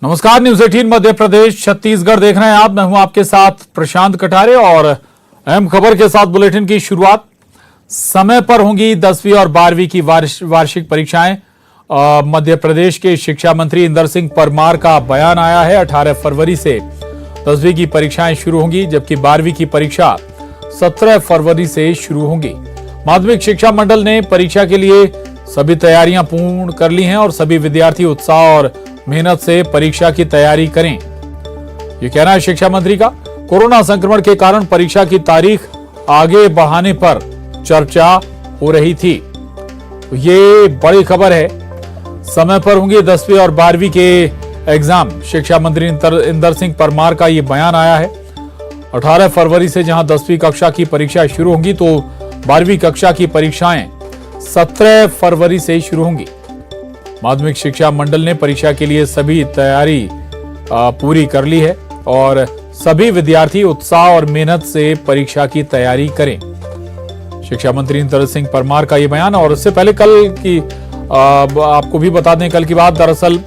नमस्कार, न्यूज 18 मध्य प्रदेश छत्तीसगढ़ देख रहे हैं आप। मैं हूं आपके साथ प्रशांत कटारे और अहम खबर के साथ बुलेटिन की शुरुआत। समय पर होंगी 10वीं और 12वीं की वार्षिक परीक्षाएं। मध्य प्रदेश के शिक्षा मंत्री इंदर सिंह परमार का बयान आया है। 18 फरवरी से 10वीं की परीक्षाएं शुरू होंगी, जबकि 12वीं की परीक्षा 17 फरवरी से शुरू होंगी। माध्यमिक शिक्षा मंडल ने परीक्षा के लिए सभी तैयारियां पूर्ण कर ली हैं और सभी विद्यार्थी उत्साह और मेहनत से परीक्षा की तैयारी करें, ये कहना है शिक्षा मंत्री का। कोरोना संक्रमण के कारण परीक्षा की तारीख आगे बढ़ाने पर चर्चा हो रही थी, तो ये बड़ी खबर है। समय पर होंगे 10वीं और 12वीं के एग्जाम। शिक्षा मंत्री इंदर सिंह परमार का ये बयान आया है। 18 फरवरी से जहां 10वीं कक्षा की परीक्षा शुरू होंगी, तो 12वीं कक्षा की परीक्षाएं 17 फरवरी से शुरू होंगी। माध्यमिक शिक्षा मंडल ने परीक्षा के लिए सभी तैयारी पूरी कर ली है और सभी विद्यार्थी उत्साह और मेहनत से परीक्षा की तैयारी करें। शिक्षा मंत्री इंदर सिंह परमार का ये बयान। और उससे पहले कल की आपको भी बता दें, कल की बात, दरअसल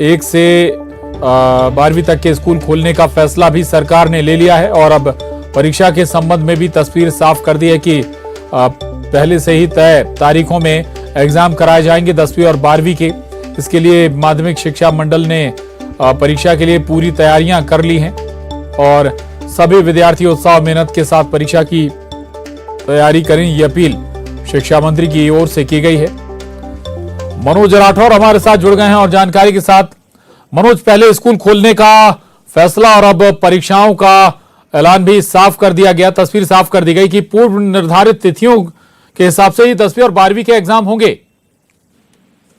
1 से 12वीं तक के स्कूल खोलने का फैसला भी सरकार ने ले लिया है और अब परीक्षा के संबंध में भी तस्वीर साफ कर दी है कि पहले से ही तय तारीखों में एग्जाम कराए जाएंगे 10वीं और 12वीं के। इसके लिए माध्यमिक शिक्षा मंडल ने परीक्षा के लिए पूरी तैयारियां कर ली हैं और सभी विद्यार्थी उत्साह और मेहनत के साथ परीक्षा की तैयारी करें, ये अपील शिक्षा मंत्री की ओर से की गई है। मनोज राठौर हमारे साथ जुड़ गए हैं और जानकारी के साथ। मनोज, पहले स्कूल खोलने का फैसला और अब परीक्षाओं का ऐलान भी साफ कर दिया गया, तस्वीर साफ कर दी गई कि पूर्व निर्धारित तिथियों के हिसाब से ही 10वीं और 12वीं के एग्जाम होंगे।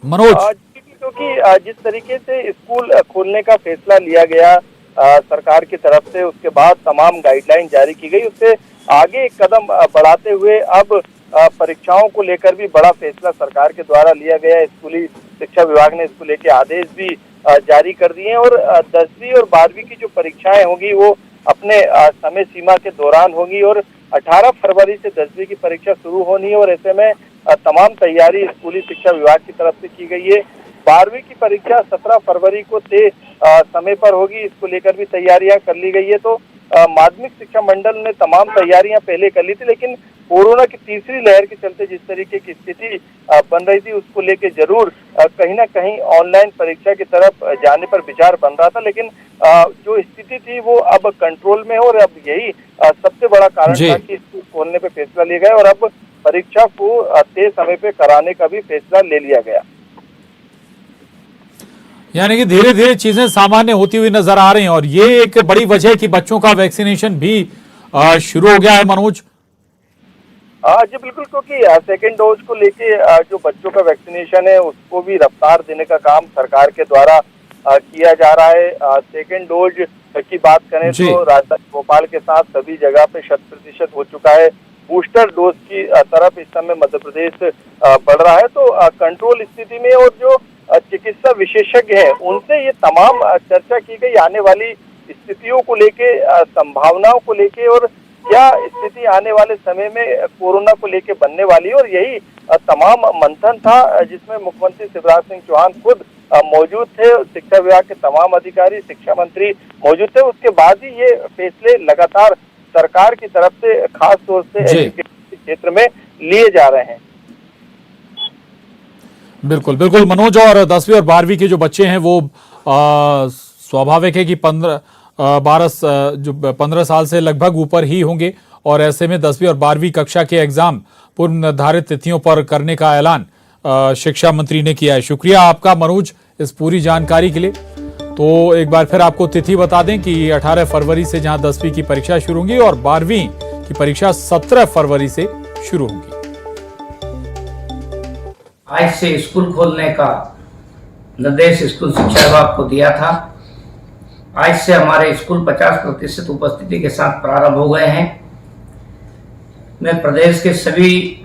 मनोज, क्योंकि जिस तरीके से स्कूल खोलने का फैसला लिया गया सरकार की तरफ से, उसके बाद तमाम गाइडलाइन जारी की गई, उससे आगे एक कदम बढ़ाते हुए अब परीक्षाओं को लेकर भी बड़ा फैसला सरकार के द्वारा लिया गया। स्कूली शिक्षा विभाग ने इसको लेकर आदेश भी जारी कर दिए और 10वीं और 12वीं की जो परीक्षाएं होंगी वो अपने समय सीमा के दौरान होंगी और 18 फरवरी से 10वीं की परीक्षा शुरू होनी है और ऐसे में तमाम तैयारी स्कूली शिक्षा विभाग की तरफ से की गई है। 12वीं की परीक्षा 17 फरवरी को तय समय पर होगी, इसको लेकर भी तैयारियां कर ली गई है। तो माध्यमिक शिक्षा मंडल ने तमाम तैयारियां पहले कर ली थी, लेकिन कोरोना की तीसरी लहर के चलते जिस तरीके की स्थिति बन रही थी, उसको लेकर जरूर कहीं ना कहीं ऑनलाइन परीक्षा की तरफ जाने पर विचार बन रहा था, लेकिन जो स्थिति थी वो अब कंट्रोल में है और अब यही सबसे बड़ा कारण था कि स्कूल खोलने पे फैसला लिया गया और अब परीक्षा को तय समय पे कराने का भी फैसला ले लिया गया। यानी कि धीरे धीरे चीजें सामान्य होती हुई नजर आ रही हैं और ये एक बड़ी वजह है कि बच्चों का वैक्सीनेशन भी शुरू हो गया है। मनोज, जी बिल्कुल, क्योंकि सेकेंड डोज को लेके जो बच्चों का वैक्सीनेशन है उसको भी रफ्तार देने का काम सरकार के द्वारा किया जा रहा है। सेकेंड डोज की बात करें तो राजधानी भोपाल के साथ सभी जगह पे 100% हो चुका है। बूस्टर डोज की तरफ इस समय मध्य प्रदेश बढ़ रहा है। तो कंट्रोल स्थिति में और जो चिकित्सा विशेषज्ञ हैं उनसे ये तमाम चर्चा की गई आने वाली स्थितियों को लेके, संभावनाओं को लेके और क्या स्थिति आने वाले समय में कोरोना को लेके बनने वाली है और यही तमाम मंथन था जिसमें मुख्यमंत्री शिवराज सिंह चौहान खुद मौजूद थे, शिक्षा विभाग के तमाम अधिकारी, शिक्षा मंत्री मौजूद थे। उसके बाद ही ये फैसले लगातार सरकार की तरफ से खास तौर से एजुकेशन क्षेत्र में लिए जा रहे हैं। बिल्कुल बिल्कुल मनोज, और 10वीं और 12वीं के जो बच्चे हैं वो स्वाभाविक है कि 15 साल से लगभग ऊपर ही होंगे और ऐसे में 10वीं और 12वीं कक्षा के एग्जाम पूर्व निर्धारित तिथियों पर करने का ऐलान शिक्षा मंत्री ने किया है। शुक्रिया आपका मनोज इस पूरी जानकारी के लिए। तो एक बार फिर आपको तिथि बता दें कि 18 फरवरी से जहां 10वीं की परीक्षा शुरू होंगी और 12वीं की परीक्षा 17 फरवरी से शुरू होंगी। आज से स्कूल खोलने का निर्देश स्कूल शिक्षा विभाग को दिया था। आज से हमारे स्कूल 50% उपस्थिति के साथ प्रारंभ हो गए हैं। मैं प्रदेश के सभी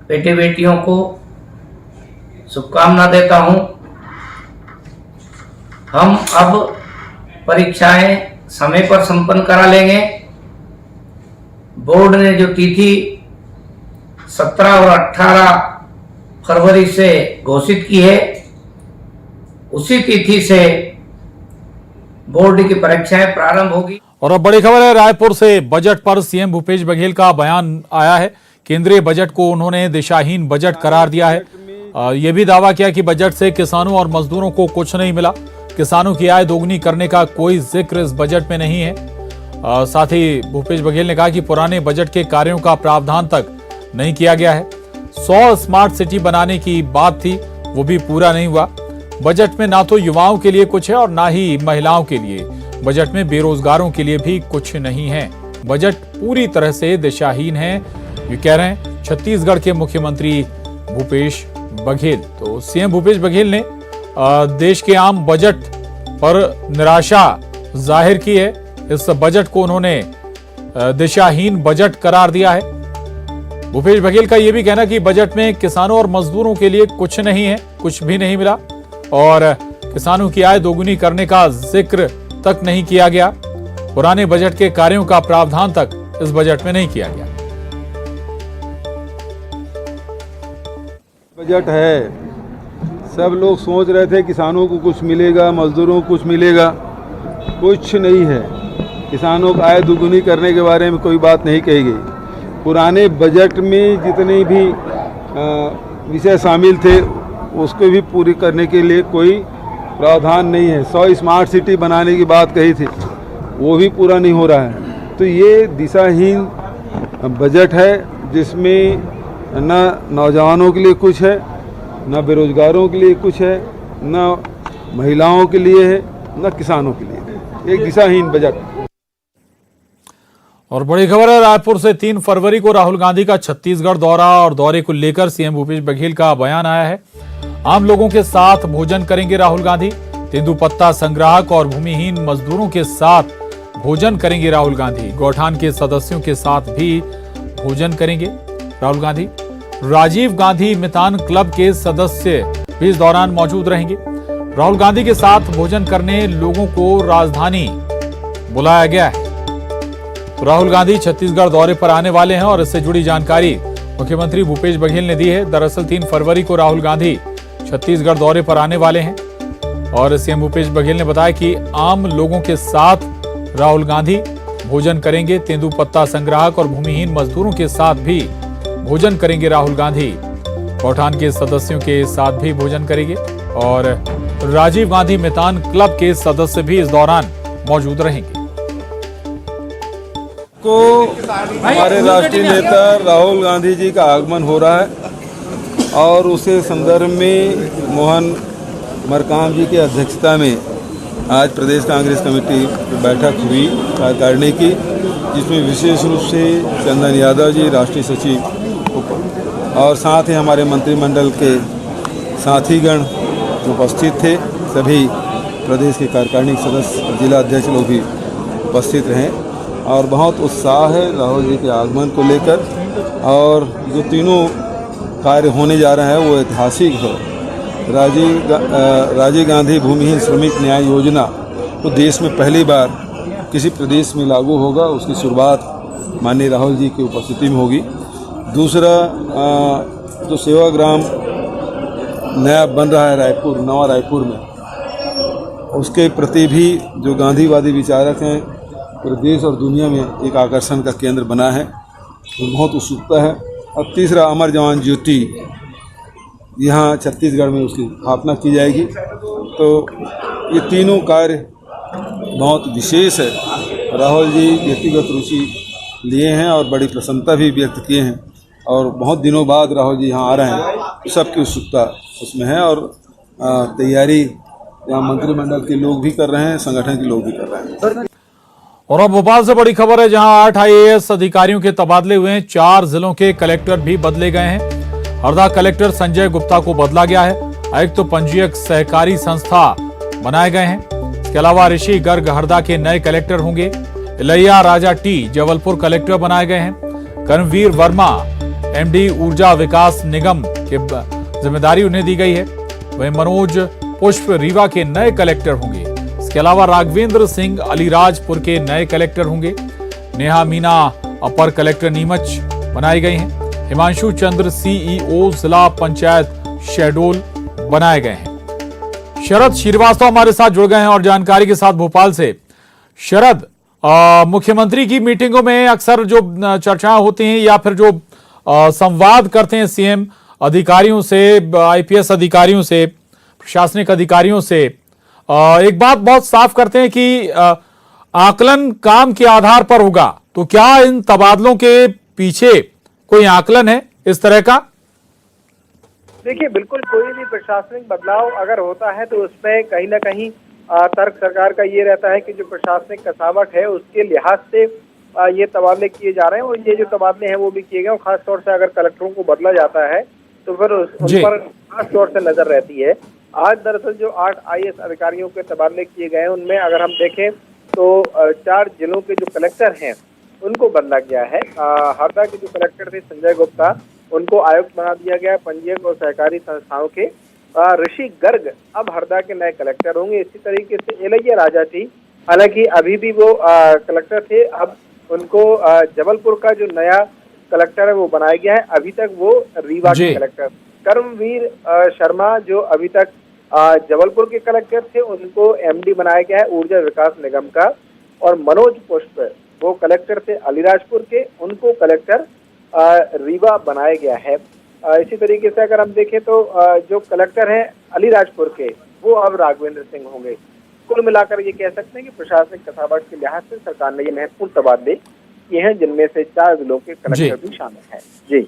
बेटे बेटियों को शुभकामना देता हूं। हम अब परीक्षाएं समय पर संपन्न करा लेंगे। बोर्ड ने जो तिथि 17 और 18 फरवरी से घोषित की है उसी तिथि से बोर्ड की परीक्षाएं प्रारंभ होगी। और अब बड़ी खबर है रायपुर से। बजट पर सीएम भूपेश बघेल का बयान आया है। केंद्रीय बजट को उन्होंने दिशाहीन बजट करार दिया है। ये भी दावा किया कि बजट से किसानों और मजदूरों को कुछ नहीं मिला। किसानों की आय दोगुनी करने का कोई जिक्र इस बजट में नहीं है। साथ ही भूपेश बघेल ने कहा कि पुराने बजट के कार्यों का प्रावधान तक नहीं किया गया है। 100 स्मार्ट सिटी बनाने की बात थी, वो भी पूरा नहीं हुआ। बजट में ना तो युवाओं के लिए कुछ है और ना ही महिलाओं के लिए। बजट में बेरोजगारों के लिए भी कुछ नहीं है। बजट पूरी तरह से दिशाहीन है, ये कह रहे हैं छत्तीसगढ़ के मुख्यमंत्री भूपेश बघेल। तो सीएम भूपेश बघेल ने देश के आम बजट पर निराशा जाहिर की है। इस बजट को उन्होंने दिशाहीन बजट करार दिया है। भूपेश बघेल का यह भी कहना कि बजट में किसानों और मजदूरों के लिए कुछ नहीं है, कुछ भी नहीं मिला और किसानों की आय दोगुनी करने का जिक्र तक नहीं किया गया। पुराने बजट के कार्यों का प्रावधान तक इस बजट में नहीं किया गया। बजट है, सब लोग सोच रहे थे किसानों को कुछ मिलेगा, मजदूरों को कुछ मिलेगा, कुछ नहीं है। किसानों का आय दोगुनी करने के बारे में कोई बात नहीं कही गई। पुराने बजट में जितने भी विषय शामिल थे उसको भी पूरी करने के लिए कोई प्रावधान नहीं है। 100 स्मार्ट सिटी बनाने की बात कही थी, वो भी पूरा नहीं हो रहा है। तो ये दिशाहीन बजट है जिसमें न नौजवानों के लिए कुछ है, न बेरोजगारों के लिए कुछ है, न महिलाओं के लिए है, न किसानों के लिए। एक दिशाहीन बजट। और बड़ी खबर है रायपुर से। 3 फरवरी को राहुल गांधी का छत्तीसगढ़ दौरा और दौरे को लेकर सीएम भूपेश बघेल का बयान आया है। आम लोगों के साथ भोजन करेंगे राहुल गांधी। तेंदुपत्ता संग्राहक और भूमिहीन मजदूरों के साथ भोजन करेंगे राहुल गांधी। गौठान के सदस्यों के साथ भी भोजन करेंगे राहुल गांधी। राजीव गांधी मितान क्लब के सदस्य भी इस दौरान मौजूद रहेंगे। राहुल गांधी के साथ भोजन करने लोगों को राजधानी बुलाया गया है। तो राहुल गांधी छत्तीसगढ़ दौरे पर आने वाले हैं और इससे जुड़ी जानकारी मुख्यमंत्री भूपेश बघेल ने दी है। दरअसल 3 फरवरी को राहुल गांधी छत्तीसगढ़ दौरे पर आने वाले हैं और सीएम भूपेश बघेल ने बताया कि आम लोगों के साथ राहुल गांधी भोजन करेंगे। तेंदुपत्ता संग्राहक और भूमिहीन मजदूरों के साथ भी भोजन करेंगे राहुल गांधी। गौठान के सदस्यों के साथ भी भोजन करेंगे और राजीव गांधी मितान क्लब के सदस्य भी इस दौरान मौजूद रहेंगे। को हमारे राष्ट्रीय नेता राहुल गांधी जी का आगमन हो रहा है और उसे संदर्भ में मोहन मरकाम जी की अध्यक्षता में आज प्रदेश कांग्रेस कमेटी की बैठक हुई कार्यकारिणी की, जिसमें विशेष रूप से चंदन यादव जी राष्ट्रीय सचिव और साथ ही हमारे मंत्रिमंडल के साथीगण उपस्थित थे। सभी प्रदेश के कार्यकारिणी सदस्य जिला अध्यक्ष लोग भी उपस्थित रहे और बहुत उत्साह है राहुल जी के आगमन को लेकर। और जो तीनों कार्य होने जा रहा है वो ऐतिहासिक है। राजीव गांधी भूमिहीन श्रमिक न्याय योजना तो देश में पहली बार किसी प्रदेश में लागू होगा, उसकी शुरुआत माननीय राहुल जी की उपस्थिति में होगी। दूसरा जो सेवाग्राम नया बन रहा है रायपुर, नवा रायपुर में, उसके प्रति भी जो गांधीवादी विचारक हैं पूरे देश और दुनिया में एक आकर्षण का केंद्र बना है, तो बहुत उत्सुकता है। और तीसरा अमर जवान ज्योति यहाँ छत्तीसगढ़ में उसकी स्थापना की जाएगी। तो ये तीनों कार्य बहुत विशेष है। राहुल जी व्यक्तिगत रुचि लिए हैं और बड़ी प्रसन्नता भी व्यक्त किए हैं और बहुत दिनों बाद राहुल जी यहाँ आ रहे हैं, तो सबकी उत्सुकता उसमें है और तैयारी यहाँ मंत्रिमंडल के लोग भी कर रहे हैं, संगठन के लोग भी कर रहे हैं। और अब भोपाल से बड़ी खबर है, जहां 8 IAS अधिकारियों के तबादले हुए हैं। 4 जिलों के कलेक्टर भी बदले गए हैं। हरदा कलेक्टर संजय गुप्ता को बदला गया है। आयुक्त तो पंजीयक सहकारी संस्था बनाए गए हैं। इसके अलावा ऋषि गर्ग हरदा के नए कलेक्टर होंगे। इलैया राजा टी जबलपुर कलेक्टर बनाए गए हैं। कर्मवीर वर्मा MD ऊर्जा विकास निगम की जिम्मेदारी उन्हें दी गई है। वहीं मनोज पुष्प रीवा के नए कलेक्टर होंगे। इसके अलावा राघवेंद्र सिंह अलीराजपुर के नए कलेक्टर होंगे। नेहा मीना अपर कलेक्टर नीमच बनाई गई हैं। हिमांशु चंद्र CEO जिला पंचायत शहडोल बनाए गए हैं। शरद श्रीवास्तव हमारे साथ जुड़ गए हैं और जानकारी के साथ भोपाल से। शरद, मुख्यमंत्री की मीटिंगों में अक्सर जो चर्चाएं होती हैं या फिर जो संवाद करते हैं सीएम अधिकारियों से, आईपीएस अधिकारियों से, प्रशासनिक अधिकारियों से, एक बात बहुत साफ करते हैं कि आकलन काम के आधार पर होगा। तो क्या इन तबादलों के पीछे कोई आकलन है इस तरह का? देखिए, बिल्कुल कोई भी प्रशासनिक बदलाव अगर होता है तो उसमें कहीं ना कहीं तर्क सरकार का ये रहता है कि जो प्रशासनिक कसावट है उसके लिहाज से ये तबादले किए जा रहे हैं, और ये जो तबादले हैं वो भी किए गए। और खासतौर से अगर कलेक्टरों को बदला जाता है तो फिर उन पर खास तौर से नजर रहती है। आज दरअसल जो 8 IAS अधिकारियों के तबादले किए गए हैं उनमें अगर हम देखें तो 4 जिलों के जो कलेक्टर हैं उनको बदला गया है। हरदा के जो कलेक्टर थे संजय गुप्ता, उनको आयुक्त बना दिया गया है पंजीयक और सहकारी संस्थाओं के। ऋषि गर्ग अब हरदा के नए कलेक्टर होंगे। इसी तरीके से एलैया राजा थी, हालांकि अभी भी वो कलेक्टर थे, अब उनको जबलपुर का जो नया कलेक्टर है वो बनाया गया है। अभी तक वो रीवा के कलेक्टर। कर्मवीर शर्मा जो अभी तक जबलपुर के कलेक्टर थे, उनको MD बनाया गया है ऊर्जा विकास निगम का। और मनोज पुष्प वो कलेक्टर थे अलीराजपुर के, उनको कलेक्टर रीवा बनाया गया है। इसी तरीके से अगर हम देखें तो जो कलेक्टर हैं अलीराजपुर के वो अब राघवेंद्र सिंह होंगे। कुल मिलाकर ये कह सकते हैं कि प्रशासनिक कसावट के लिहाज से सरकार ने ये महत्वपूर्ण तबादले किए हैं, जिनमें से 4 जिलों के कलेक्टर भी शामिल हैं। जी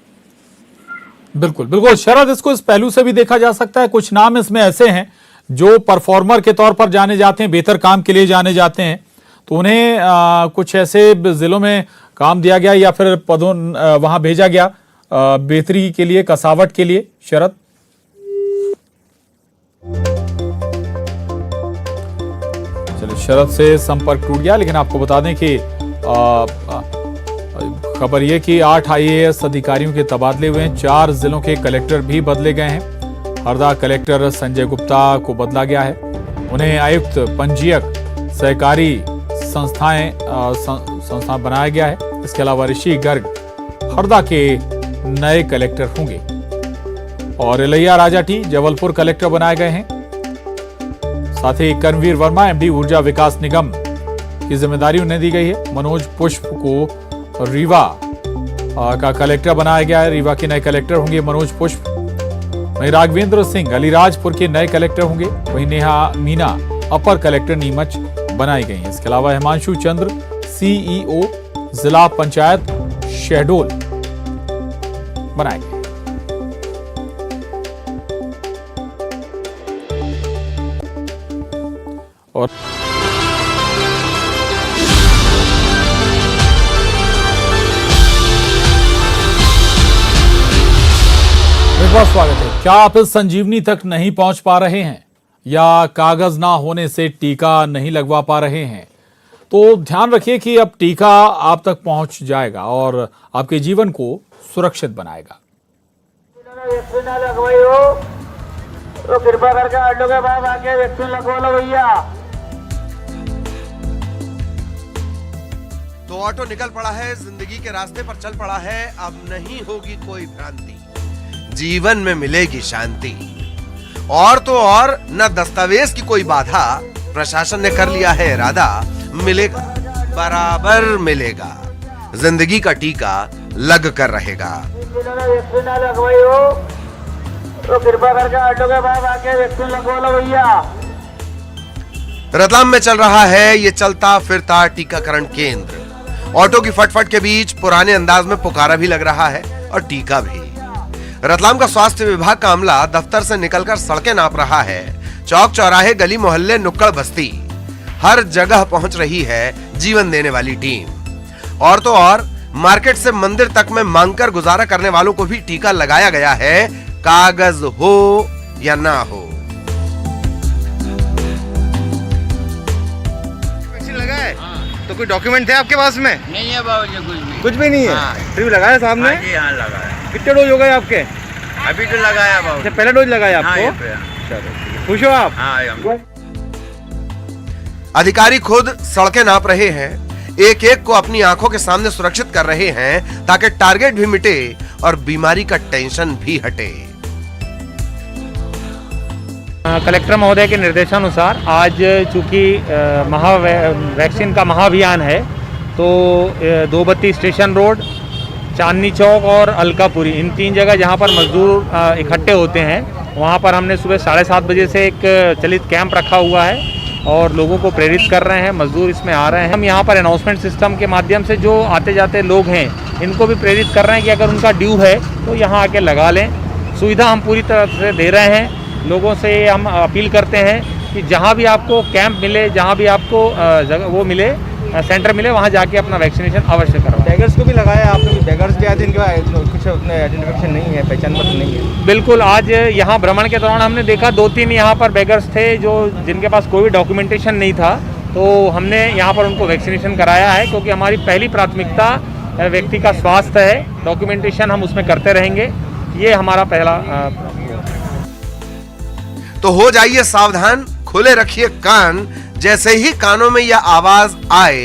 बिल्कुल बिल्कुल शरद, इसको इस पहलू से भी देखा जा सकता है, कुछ नाम इसमें ऐसे हैं जो परफॉर्मर के तौर पर जाने जाते हैं, बेहतर काम के लिए जाने जाते हैं, तो उन्हें कुछ ऐसे जिलों में काम दिया गया या फिर पदों वहां भेजा गया बेहतरी के लिए, कसावट के लिए। शरद, चलिए शरद से संपर्क टूट गया, लेकिन आपको बता दें कि खबर यह कि 8 IAS अधिकारियों के तबादले हुए हैं, 4 जिलों के कलेक्टर भी बदले गए हैं। हरदा कलेक्टर संजय गुप्ता को बदला गया है, उन्हें आयुक्त पंजीयक सहकारी संस्था बनाया गया है। इसके अलावा ऋषि गर्ग हरदा के नए कलेक्टर होंगे और एलैया राजा टी जबलपुर कलेक्टर बनाए गए हैं। साथ ही कर्मवीर वर्मा MD ऊर्जा विकास निगम की जिम्मेदारी उन्हें दी गई है। मनोज पुष्प को रीवा का कलेक्टर बनाया गया है, रीवा के नए कलेक्टर होंगे मनोज पुष्प। वहीं राघवेंद्र सिंह अलीराजपुर के नए कलेक्टर होंगे। वहीं नेहा मीना अपर कलेक्टर नीमच बनाई गई है। इसके अलावा हिमांशु चंद्र CEO जिला पंचायत शहडोल बनाए गए। और बहुत स्वागत है। क्या आप इस संजीवनी तक नहीं पहुंच पा रहे हैं या कागज ना होने से टीका नहीं लगवा पा रहे हैं, तो ध्यान रखिए कि अब टीका आप तक पहुंच जाएगा और आपके जीवन को सुरक्षित बनाएगा। तो कृपा करके ऑटो के बाद आके वैक्सीन लगवा लो भैया। तो ऑटो निकल पड़ा है, जिंदगी के रास्ते पर चल पड़ा है। अब नहीं होगी कोई भ्रांति, जीवन में मिलेगी शांति। और तो और न दस्तावेज की कोई बाधा, प्रशासन ने कर लिया है इरादा, मिलेगा बराबर मिलेगा। जिंदगी का टीका लग कर रहेगा। वैक्सीन लगवाई हो तो कृपा करके ऑटो के बाद आके वैक्सीन लगवा लो भैया। रतलाम में चल रहा है ये चलता फिरता टीकाकरण केंद्र। ऑटो की फटफट के बीच पुराने अंदाज में पुकारा भी लग रहा है और टीका भी। रतलाम का स्वास्थ्य विभाग का अमला दफ्तर से निकलकर सड़कें नाप रहा है। चौक चौराहे, गली मोहल्ले, नुक्कड़ बस्ती, हर जगह पहुंच रही है जीवन देने वाली टीम। और तो और मार्केट से मंदिर तक में मांगकर गुजारा करने वालों को भी टीका लगाया गया है, कागज हो या ना हो। वैक्सीन लगाए? तो कोई डॉक्यूमेंट थे आपके पास में? नहीं है बाबू जी, कुछ भी नहीं है। हाँ। फिर भी लगाया साहब ने? हाँ जी, हाँ लगाया। कितने डोज हो गए आपके? अभी तो लगाया बाबू। अच्छा, पहला डोज लगाया हाँ, ये आपको? पे। चलो, खुश हो आप? हाँ, अधिकारी खुद सड़कें नाप रहे हैं, एक एक को अपनी आंखों के सामने सुरक्षित कर रहे हैं ताकि टारगेट भी मिटे और बीमारी का टेंशन भी हटे। कलेक्टर महोदय के निर्देशानुसार आज चूँकि वैक्सीन का महाअभियान है तो दो बत्ती स्टेशन रोड, चांदनी चौक और अलकापुरी, इन 3 जगह जहां पर मजदूर इकट्ठे होते हैं वहां पर हमने सुबह 7:30 बजे से एक चलित कैंप रखा हुआ है और लोगों को प्रेरित कर रहे हैं। मजदूर इसमें आ रहे हैं। हम यहां पर अनाउंसमेंट सिस्टम के माध्यम से जो आते जाते लोग हैं इनको भी प्रेरित कर रहे हैं कि अगर उनका ड्यू है तो यहाँ आके लगा लें। सुविधा हम पूरी तरह से दे रहे हैं। लोगों से हम अपील करते हैं कि जहाँ भी आपको कैंप मिले, जहाँ भी आपको जगह वो मिले, सेंटर मिले, वहाँ जाके अपना वैक्सीनेशन अवश्य करवाएं। बैगर्स को भी लगाया आपने? बैगर्स भी आए थे, इनके कुछ अपने आइडेंटिफिकेशन नहीं है, पहचान पत्र नहीं है? बिल्कुल, आज यहाँ भ्रमण के दौरान हमने देखा 2-3 यहाँ पर बैगर्स थे जो जिनके पास कोई डॉक्यूमेंटेशन नहीं था, तो हमने यहाँ पर उनको वैक्सीनेशन कराया है क्योंकि हमारी पहली प्राथमिकता व्यक्ति का स्वास्थ्य है। डॉक्यूमेंटेशन हम उसमें करते रहेंगे, ये हमारा पहला। तो हो जाइए सावधान, खुले रखिए कान, जैसे ही कानों में यह आवाज आए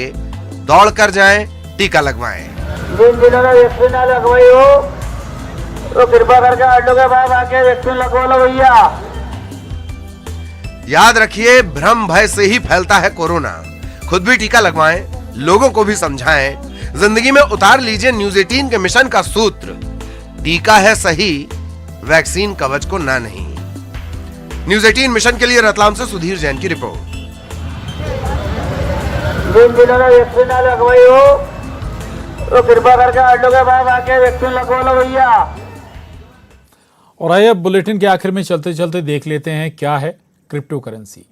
दौड़ कर जाएं, टीका लगवाएं। जिन जिन्होंने वैक्सीन ना लगवाई हो तो कृपा करके ऑटो के पास आके वैक्सीन लगवा लो भैया। याद रखिए, भ्रम भय से ही फैलता है कोरोना। खुद भी टीका लगवाएं, लोगों को भी समझाएं। जिंदगी में उतार लीजिए न्यूज 18 के मिशन का सूत्र, टीका है सही, वैक्सीन कवच को ना नहीं। न्यूज 18 मिशन के लिए रतलाम से सुधीर जैन की रिपोर्ट। जिन जिन्होंने वैक्सीन ना लगवाई हो तो कृपा करके ऑटो के पास आके वैक्सीन लगवा लो भैया। और आइए अब बुलेटिन के आखिर में चलते चलते देख लेते हैं क्या है crypto currency.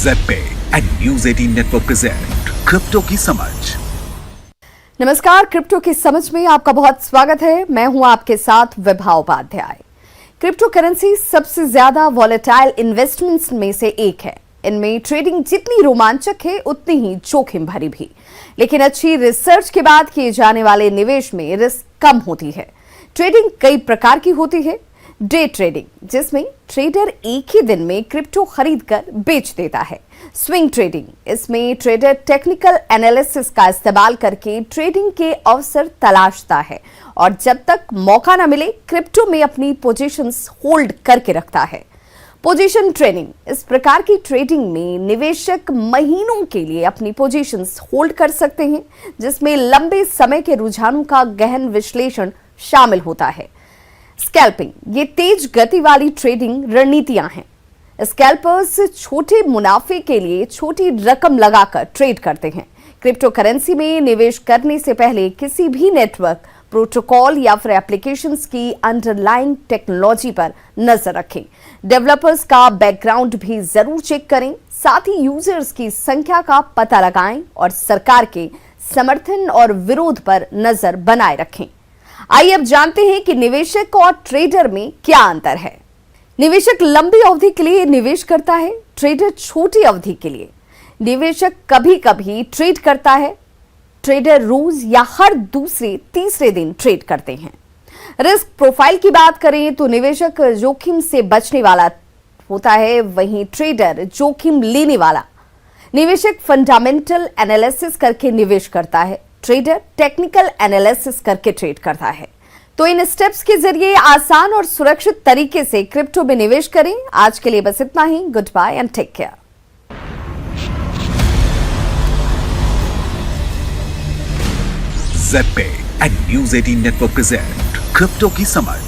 ZebPay and News 18 network present crypto की समझ। नमस्कार, क्रिप्टो की समझ में आपका बहुत स्वागत है। मैं हूं आपके साथ विभा उपाध्याय। क्रिप्टो करेंसी सबसे ज्यादा वॉलेटाइल इन्वेस्टमेंट्स में से एक है। इनमें ट्रेडिंग जितनी रोमांचक है उतनी ही जोखिम भरी भी, लेकिन अच्छी रिसर्च के बाद किए जाने वाले निवेश में रिस्क कम होती है। ट्रेडिंग कई प्रकार की होती है। डे ट्रेडिंग, जिसमें ट्रेडर एक ही दिन में क्रिप्टो खरीद कर बेच देता है। स्विंग ट्रेडिंग, इसमें ट्रेडर टेक्निकल एनालिसिस का इस्तेमाल करके ट्रेडिंग के अवसर तलाशता है और जब तक मौका न मिले क्रिप्टो में अपनी पोजीशंस होल्ड करके रखता है। पोजीशन ट्रेडिंग, इस प्रकार की ट्रेडिंग में निवेशक महीनों के लिए अपनी पोजीशंस होल्ड कर सकते हैं, जिसमें लंबे समय के रुझानों का गहन विश्लेषण शामिल होता है। स्कैल्पिंग, ये तेज गति वाली ट्रेडिंग रणनीतियां हैं। स्कैल्पर्स छोटे मुनाफे के लिए छोटी रकम लगाकर ट्रेड करते हैं। क्रिप्टो करेंसी में निवेश करने से पहले किसी भी नेटवर्क, प्रोटोकॉल या फिर एप्लीकेशंस की अंडरलाइंग टेक्नोलॉजी पर नजर रखें। डेवलपर्स का बैकग्राउंड भी जरूर चेक करें। साथ ही यूजर्स की संख्या का पता लगाएं और सरकार के समर्थन और विरोध पर नजर बनाए रखें। आइए अब जानते हैं कि निवेशक और ट्रेडर में क्या अंतर है। निवेशक लंबी अवधि के लिए निवेश करता है, ट्रेडर छोटी अवधि के लिए। निवेशक कभी कभी ट्रेड करता है, ट्रेडर रोज या हर दूसरे तीसरे दिन ट्रेड करते हैं। रिस्क प्रोफाइल की बात करें तो निवेशक जोखिम से बचने वाला होता है, वहीं ट्रेडर जोखिम लेने वाला। निवेशक फंडामेंटल एनालिसिस करके निवेश करता है, ट्रेडर टेक्निकल एनालिसिस करके ट्रेड करता है। तो इन स्टेप्स के जरिए आसान और सुरक्षित तरीके से क्रिप्टो में निवेश करें। आज के लिए बस इतना ही। Good bye and take care. ZebPay and News 18 network present crypto की समझ।